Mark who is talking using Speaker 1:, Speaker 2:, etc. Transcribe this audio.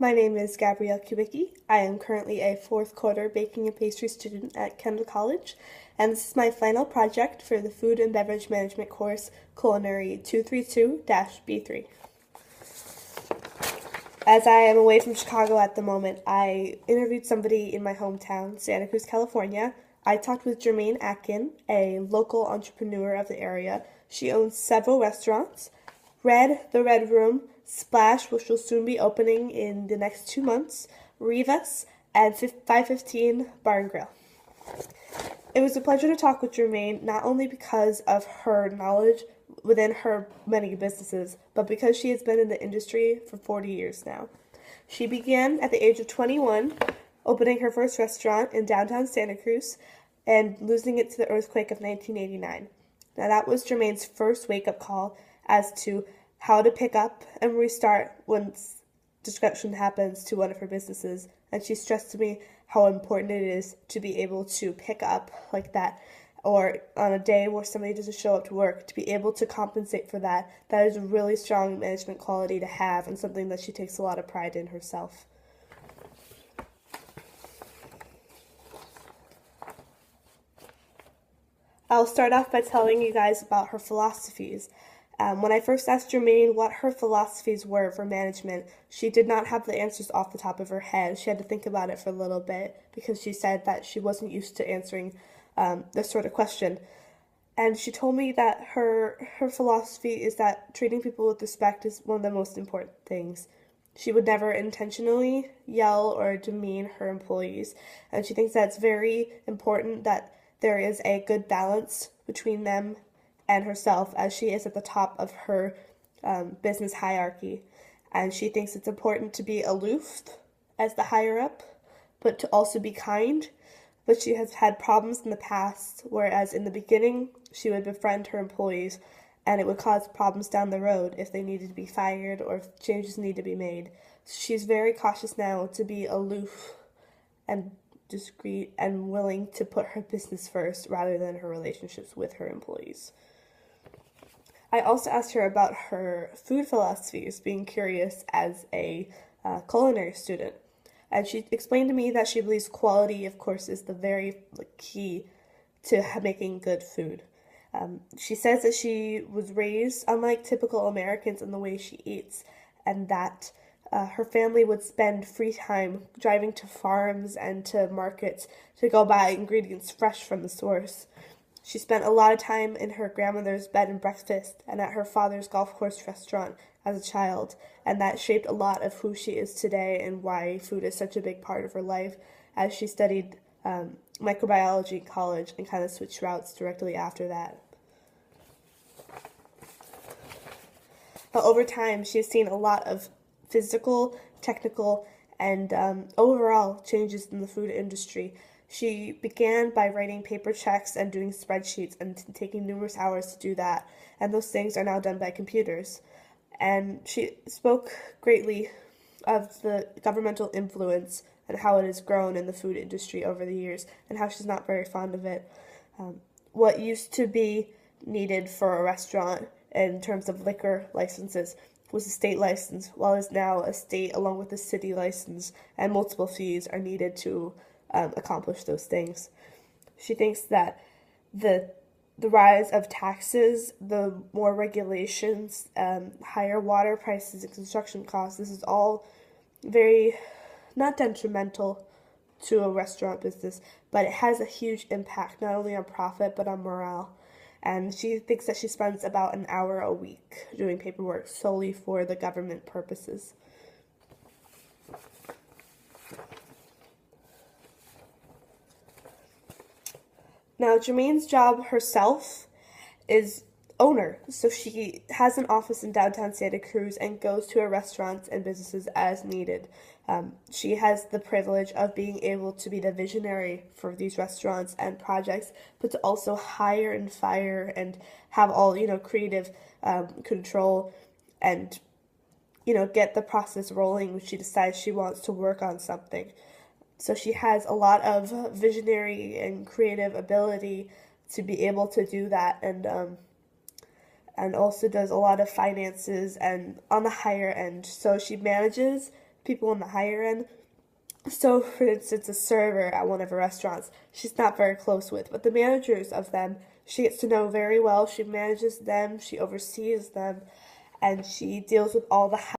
Speaker 1: My name is Gabrielle Kubicki. I am currently a fourth quarter baking and pastry student at Kendall College, and this is my final project for the Food and Beverage Management course, Culinary 232-B3. As I am away from Chicago at the moment, I interviewed somebody in my hometown, Santa Cruz, California. I talked with Jermaine Atkin, a local entrepreneur of the area. She owns several restaurants: The Red Room, Splash, which will soon be opening in the next 2 months, Rivas, and 515 Bar and Grill. It was a pleasure to talk with Jermaine, not only because of her knowledge within her many businesses, but because she has been in the industry for 40 years now. She began at the age of 21, opening her first restaurant in downtown Santa Cruz and losing it to the earthquake of 1989. Now that was Jermaine's first wake-up call as to how to pick up and restart when disruption happens to one of her businesses, and she stressed to me how important it is to be able to pick up like that, or on a day where somebody doesn't show up to work, to be able to compensate for that. That is a really strong management quality to have, and something that she takes a lot of pride in herself. I'll start off by telling you guys about her philosophies. When I first asked Jermaine what her philosophies were for management, she did not have the answers off the top of her head. She had to think about it for a little bit because she said that she wasn't used to answering this sort of question. And she told me that her philosophy is that treating people with respect is one of the most important things. She would never intentionally yell or demean her employees, and she thinks that it's very important that there is a good balance between them and herself, as she is at the top of her business hierarchy. And she thinks it's important to be aloof as the higher up, but to also be kind. But she has had problems in the past, whereas in the beginning, she would befriend her employees, and it would cause problems down the road if they needed to be fired or if changes need to be made. So she's very cautious now to be aloof and discreet and willing to put her business first rather than her relationships with her employees. I also asked her about her food philosophies, being curious as a culinary student. And she explained to me that she believes quality, of course, is the very key to making good food. She says that she was raised unlike typical Americans in the way she eats, and that her family would spend free time driving to farms and to markets to go buy ingredients fresh from the source. She spent a lot of time in her grandmother's bed and breakfast and at her father's golf course restaurant as a child, and that shaped a lot of who she is today and why food is such a big part of her life, as she studied microbiology in college and kind of switched routes directly after that. But over time, she has seen a lot of physical, technical, and overall changes in the food industry. She began by writing paper checks and doing spreadsheets and taking numerous hours to do that, and those things are now done by computers. And she spoke greatly of the governmental influence and how it has grown in the food industry over the years, and how she's not very fond of it. What used to be needed for a restaurant in terms of liquor licenses was a state license, while it's now a state along with a city license, and multiple fees are needed to accomplish those things. She thinks that the rise of taxes, the more regulations, higher water prices and construction costs, this is all very not detrimental to a restaurant business, but it has a huge impact not only on profit but on morale. And she thinks that she spends about an hour a week doing paperwork solely for the government purposes. Now, Jermaine's job herself is owner, so she has an office in downtown Santa Cruz and goes to her restaurants and businesses as needed. She has the privilege of being able to be the visionary for these restaurants and projects, but to also hire and fire and have all, creative control and, get the process rolling when she decides she wants to work on something. So she has a lot of visionary and creative ability to be able to do that, and also does a lot of finances and on the higher end. So she manages people in the higher end. So, for instance, a server at one of her restaurants, she's not very close with, but the managers of them, she gets to know very well. She manages them, she oversees them, and she deals with all the